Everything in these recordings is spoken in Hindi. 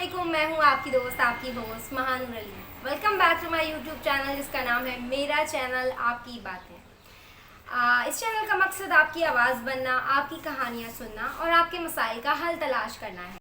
अस्सलामुअलैकुम, मैं हूँ आपकी दोस्त, आपकी host Mahanoor Ali. Welcome back to my YouTube channel जिसका नाम है मेरा चैनल आपकी बातें। इस चैनल का मकसद आपकी आवाज़ बनना, आपकी कहानियाँ सुनना और आपके मसाइल का हल तलाश करना है।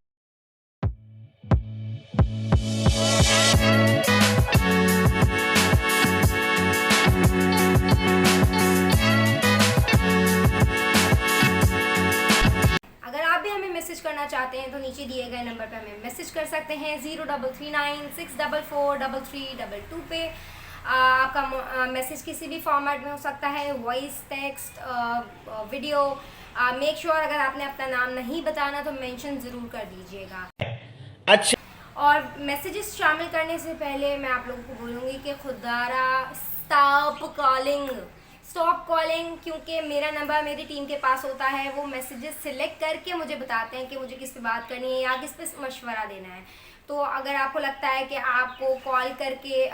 अगर आप भी हमें मैसेज करना चाहते हैं तो नीचे दिए गए नंबर पर हमें मैसेज कर सकते हैं 0339644322 पे। आपका मैसेज किसी भी फॉर्मेट में हो सकता है, voice, text, video. Make sure अगर आपने अपना नाम नहीं बताना तो मेंशन ज़रूर कर दीजिएगा। अच्छा। और मैसेजेस शामिल करने से पहले मैं आप लोगों को बोलूँगी कि खुदारा स्टॉप कॉलिंग, क्योंकि मेरा नंबर मेरी टीम के पास होता है। वो मैसेजेस सिलेक्ट करके मुझे बताते हैं कि मुझे किस पे बात करनी है या किस पे मशवरा देना है। तो अगर आपको लगता है कि आपको कॉल करके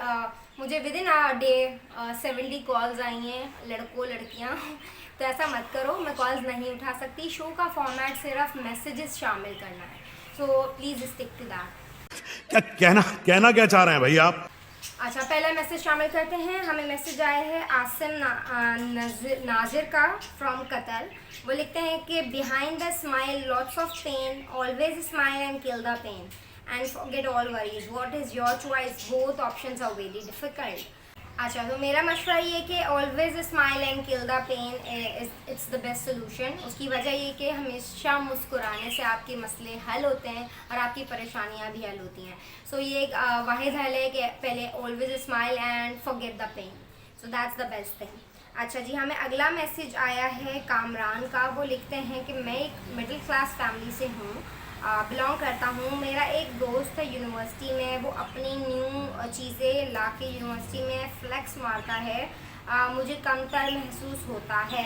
मुझे with in a day 70 calls आई हैं लड़कों लड़कियां तो ऐसा मत करो, मैं कॉल्स नहीं उठा सकती। शो का फॉर्मेट सिर्फ मैसेजेस शामिल करना है, so please stick to that. क्या कहना क्या चाह रहे हैं भाई आप? अच्छा, पहला मैसेज शामिल करते हैं। हमें मैसेज आया है आसिम नाजिर का फ्रॉम कतर। वो लिखते हैं कि behind the smile lots of pain, always smile and kill the pain and forget all worries, what is your choice, both options are very difficult. अच्छा, तो मेरा मशवरा ये है कि always smile and kill the pain it's the best solution. उसकी वजह ये कि हमेशा मुस्कुराने से आपके मसले हल होते हैं और आपकी परेशानियां भी हल होती हैं। सो ये एक वाहिद हल है कि पहले always smile and forget the pain, so that's the best thing. अच्छा जी, हमें अगला मैसेज आया है कामरान का। वो लिखते हैं कि मैं एक मिडिल क्लास फैमिली से हूँ, बिलोंग करता हूँ। मेरा एक दोस्त है यूनिवर्सिटी में, वो अपनी न्यू चीज़ें ला के यूनिवर्सिटी में फ्लेक्स मारता है। मुझे कमतर महसूस होता है।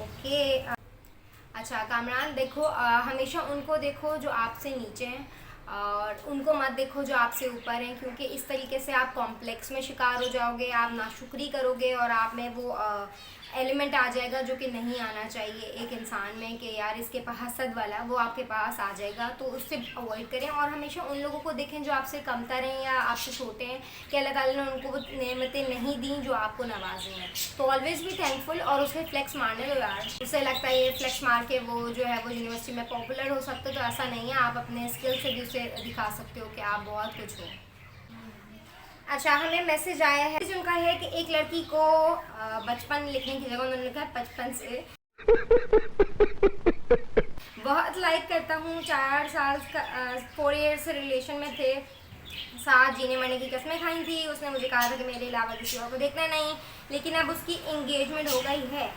ओके। अच्छा कामरान, देखो, हमेशा उनको देखो जो आपसे नीचे हैं और उनको मत देखो जो आपसे ऊपर हैं, क्योंकि इस तरीके से आप कॉम्प्लेक्स में शिकार हो जाओगे, आप नाशुक्री करोगे और आप में वो एलिमेंट आ जाएगा जो कि नहीं आना चाहिए एक इंसान में, कि यार इसके पास हसद वाला, वो आपके पास आ जाएगा। तो उससे अवॉइड करें और हमेशा उन लोगों को देखें जो आपसे कमतर हैं या आपसे छोटे हैं, कि अल्लाह ताला ने उनको वो नेमतें नहीं दी जो आपको नवाजी हैं। तो ऑलवेज भी थैंकफुल और उसके फ्लेक्स मारने दो यार। उससे लगता है ये फ्लेक्स मार के वो जो है वो यूनिवर्सिटी में पॉपुलर हो सकते, तो ऐसा नहीं है। आप अपने स्किल से भी उसे दिखा सकते हो कि आप बहुत कुछ हो। अच्छा, हमें मैसेज आया है उनका है कि एक लड़की को बचपन लिखने की जगह उन्होंने लिखा है बचपन से बहुत लाइक करता हूँ। 4 साल का 4 ईयर्स से रिलेशन में थे, साथ जीने मरने की कस्में खाई थी। उसने मुझे कहा था कि मेरे अलावा किसी और को देखना नहीं, लेकिन अब उसकी एंगेजमेंट हो गई है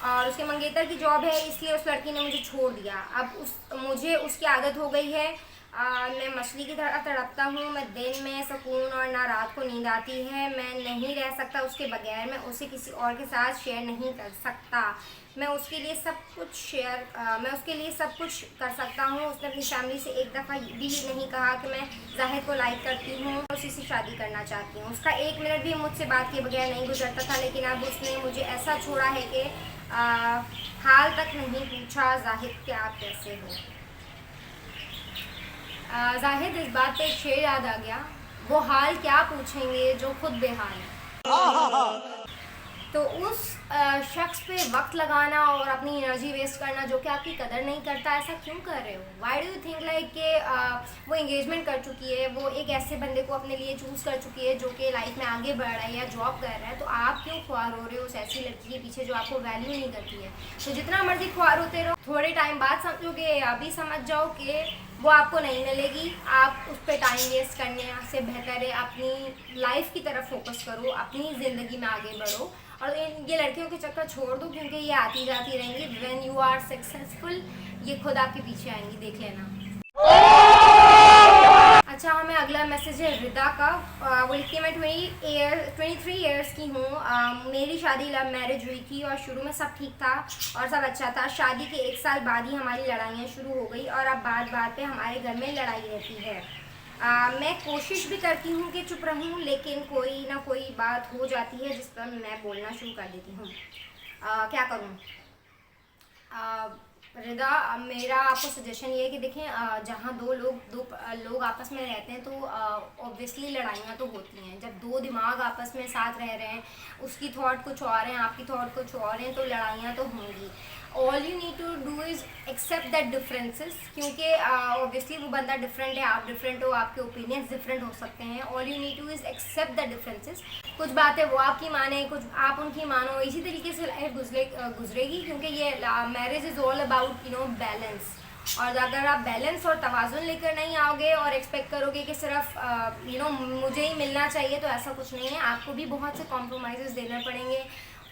और उसके मंगेतर की जॉब है, इसलिए उस लड़की ने मुझे छोड़ दिया। अब मुझे उसकी आदत हो गई है। मैं मछली की तरह तड़पता हूँ। मैं दिन में सुकून और ना रात को नींद आती है। मैं नहीं रह सकता उसके बगैर। मैं उसे किसी और के साथ शेयर नहीं कर सकता। मैं उसके लिए सब कुछ कर सकता हूँ। उसने अपनी फैमिली से एक दफ़ा भी नहीं कहा कि मैं जाहिद को लाइक करती हूँ, उसी से शादी करना चाहती हूँ। उसका 1 मिनट भी मुझसे बात किए बगैर नहीं गुजरता था, लेकिन अब उसने मुझे ऐसा छोड़ा है कि हाल तक नहीं पूछा जाहिद कि आप कैसे हो। जाहिद, इस बात पे एक शेर याद आ गया, वो हाल क्या पूछेंगे जो खुद बेहाल है। तो उस शख्स पे वक्त लगाना और अपनी एनर्जी वेस्ट करना जो कि आपकी कदर नहीं करता, ऐसा क्यों कर रहे हो? Why do you think like कि वो एंगेजमेंट कर चुकी है, वो एक ऐसे बंदे को अपने लिए चूज़ कर चुकी है जो कि लाइफ में आगे बढ़ रहा है या जॉब कर रहा है, तो आप क्यों ख्वार हो रहे हो उस ऐसी लड़की के पीछे जो आपको वैल्यू नहीं करती है? तो जितना मर्जी ख्वार होते रहो, थोड़े टाइम बाद समझोगे, अभी समझ जाओ कि वो आपको नहीं मिलेगी। आप उस पर टाइम वेस्ट करने से बेहतर है अपनी लाइफ की तरफ फोकस करो, अपनी ज़िंदगी में आगे बढ़ो और ये लड़कियों के चक्कर छोड़ दो, क्योंकि ये आती जाती रहेंगी। व्हेन यू आर सक्सेसफुल ये खुद आपके पीछे आएंगी, देख लेना। अच्छा, हमें अगला मैसेज है रिदा का। वो लिखती है मैं 23 ईयर्स की हूँ। मेरी शादी लव मैरिज हुई थी और शुरू में सब ठीक था और सब अच्छा था। शादी के 1 साल बाद ही हमारी लड़ाइयाँ शुरू हो गई और अब बात बात पे हमारे घर में लड़ाई रहती है। मैं कोशिश भी करती हूँ कि चुप रहूँ, लेकिन कोई ना कोई बात हो जाती है जिस पर मैं बोलना शुरू कर देती हूँ। क्या करूँ? रिदा, मेरा आपको सजेशन ये है कि देखें, जहाँ दो लोग आपस में रहते हैं तो ऑब्वियसली लड़ाइयाँ तो होती हैं। जब दो दिमाग आपस में साथ रह रहे हैं, उसकी थॉट कुछ और है, आपकी थॉट कुछ और है, तो लड़ाइयाँ तो होंगी। All you need to do is accept that differences, क्योंकि ऑब्वियसली वो बंदा डिफरेंट है, आप डिफरेंट हो, आपके ओपिनियंस डिफरेंट हो सकते हैं। All you need to is accept that differences. कुछ बातें वो आपकी माने, कुछ आप उनकी मानो, इसी तरीके से लाइफ गुजरेगी, क्योंकि ये marriage is all about balance. और अगर आप बैलेंस और तवाज़ुन लेकर नहीं आओगे और एक्सपेक्ट करोगे कि सिर्फ मुझे ही मिलना चाहिए, तो ऐसा कुछ नहीं है। आपको भी बहुत से कॉम्प्रोमाइज़ देने पड़ेंगे,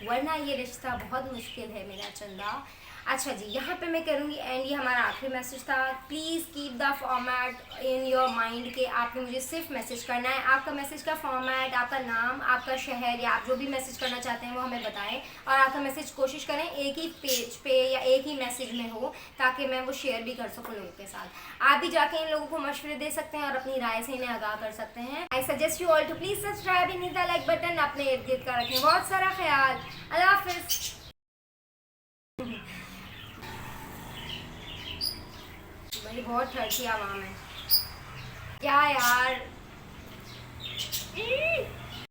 वरना ये रिश्ता बहुत मुश्किल है मेरा चंदा। अच्छा जी, यहाँ पे मैं करूँगी एंड। ये हमारा आखिरी मैसेज था। Please keep the format in your mind कि आपने मुझे सिर्फ मैसेज करना है। आपका मैसेज का फॉर्मेट, आपका नाम, आपका शहर, या आप जो भी मैसेज करना चाहते हैं वो हमें बताएं। और आपका मैसेज कोशिश करें एक ही पेज पे या एक ही मैसेज में हो, ताकि मैं वो शेयर भी कर सकूँ लोगों के साथ। आप भी जाके इन लोगों को मशवरे दे सकते हैं और अपनी राय से इन्हें आगाह कर सकते हैं। I suggest you all to please subscribe and hit the like button. अपने इर्द गिर्द का रखें बहुत सारा ख्याल। अल्लाह हाफिज़। भाई बहुत ठरकी आवाम है क्या यार।